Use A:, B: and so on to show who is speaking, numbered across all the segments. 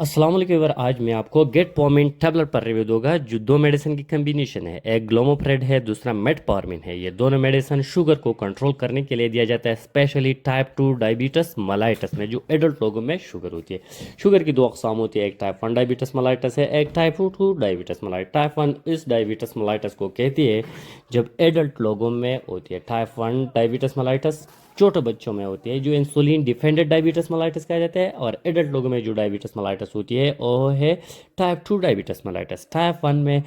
A: अस्सलाम वालेकुम व्यूअर, आज मैं आपको गेट पॉमिन टैबलेट पर रिव्यू दूंगा जो दो मेडिसिन की कम्बिनेशन है। एक ग्लोमोप्रेड है, दूसरा मेटफॉर्मिन है। ये दोनों मेडिसिन शुगर को कंट्रोल करने के लिए दिया जाता है, स्पेशली टाइप 2 डायबिटीज मलाइटस में जो एडल्ट लोगों में शुगर होती है। शुगर की दो अकसाम होती है, एक टाइप 1 डायबिटीज मलाइटस है, एक टाइप 2 डायबिटीज मलाइटस। टाइप 1 इस डायबिटीज मलाइटस को कहती है जब एडल्ट लोगों में होती है। टाइप 1 डायबिटीज मलाइटस छोटे बच्चों में होती है जो इंसुलिन डिपेंडेंट डायबिटीज मलाइटिस कहा जाता है, और एडल्ट लोगों में जो डायबिटीज मलाइटिस होती है वो है टाइप 2 डायबिटीज मलाइटिस। टाइप 1 में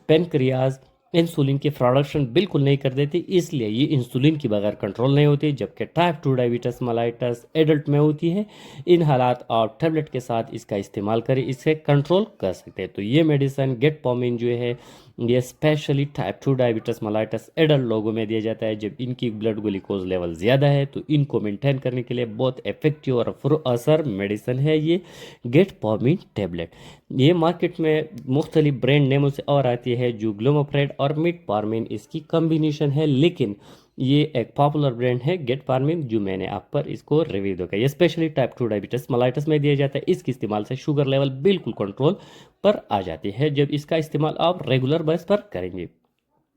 A: पेनक्रियाज इंसुलिन की प्रोडक्शन बिल्कुल नहीं कर देती, इसलिए ये इंसुलिन की बगैर कंट्रोल नहीं होती, जबकि टाइप 2 डायबिटीज मलाइटिस एडल्ट में होती है। इन हालात आप टैबलेट के साथ इसका इस्तेमाल करें, इसे कंट्रोल कर सकते हैं। तो ये मेडिसिन गेट पॉमिन जो है ये specially type 2 diabetes mellitus adult लोगों में दिया जाता है जब इनकी ब्लड ग्लूकोज लेवल ज़्यादा है। तो इनको मेंटेन करने के लिए बहुत इफेक्टिव और असर मेडिसिन है ये गेट पॉमिन टेबलेट। ये मार्केट में मुख्तलिफ ब्रांड नेमों से और आती है जो ग्लोमोप्रेड और मेटफॉर्मिन इसकी कम्बिनेशन है, लेकिन ये एक पॉपुलर ब्रांड है गेट फार्मिन जो मैंने आप पर इसको रिव्यू दूंगा। ये स्पेशली टाइप 2 डायबिटीज मलाइटस में दिया जाता है। इसके इस्तेमाल से शुगर लेवल बिल्कुल कंट्रोल पर आ जाती है जब इसका इस्तेमाल आप रेगुलर बेस पर करेंगे।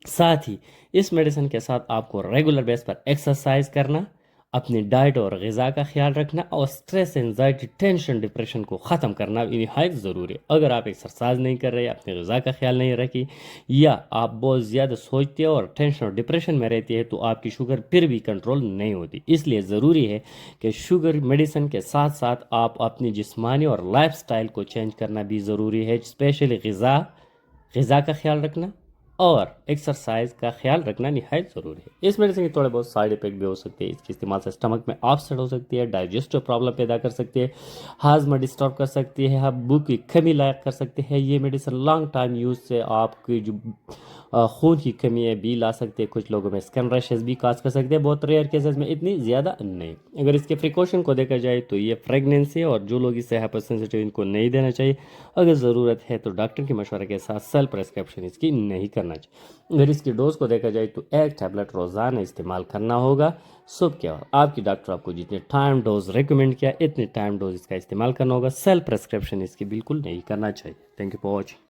A: साथ ही इस मेडिसिन के साथ आपको रेगुलर बेस पर एक्सरसाइज करना, अपनी डाइट और ग़िज़ा का ख्याल रखना और स्ट्रेस, एंजाइटी, टेंशन, डिप्रेशन को ख़त्म करना निहायत ज़रूरी है। अगर आप एक्सरसाइज नहीं कर रहे, अपनी ग़िज़ा का ख्याल नहीं रखी, या आप बहुत ज़्यादा सोचते हो और टेंशन और डिप्रेशन में रहती है, तो आपकी शुगर फिर भी कंट्रोल नहीं होती। इसलिए ज़रूरी है कि शुगर मेडिसिन के साथ साथ आप अपनी जिस्मानी और लाइफ स्टाइल को चेंज करना भी ज़रूरी है, स्पेशली ग़िज़ा का ख्याल रखना और एक्सरसाइज का ख्याल रखना निहायत ज़रूरी है। इस मेडिसिन के थोड़े बहुत साइड इफेक्ट भी हो सकते हैं। इसके इस्तेमाल से स्टमक में अपसेट हो सकती है, डाइजेस्टिव प्रॉब्लम पैदा कर सकती है, हाजमा डिस्टर्ब कर सकती है, आप भूख की कमी लायक कर सकते हैं। ये मेडिसिन लॉन्ग टाइम यूज़ से आपकी जो खून की कमी है भी ला सकती है। कुछ लोगों में स्किन रैशेस भी काज कर सकते हैं, बहुत रेयर केसेस में, इतनी ज़्यादा नहीं। अगर इसके प्रिकॉशन को देखा जाए तो ये प्रेगनेंसी और जो लोग इससे हाइपर सेंसिटिव इनको नहीं देना चाहिए। अगर ज़रूरत है तो डॉक्टर के मशवरे के साथ सेल्फ प्रेस्क्रिप्शन इसकी नहीं करना चाहिए। अगर इसकी डोज को देखा जाए तो एक टैबलेट रोज़ाना इस्तेमाल करना होगा। सुबह के वक्त आपकी डॉक्टर आपको जितने टाइम डोज रिकमेंड किया इतने टाइम डोज इसका इस्तेमाल करना होगा। सेल्फ प्रेस्क्रिप्शन इसकी बिल्कुल नहीं करना चाहिए। Thank you for watching.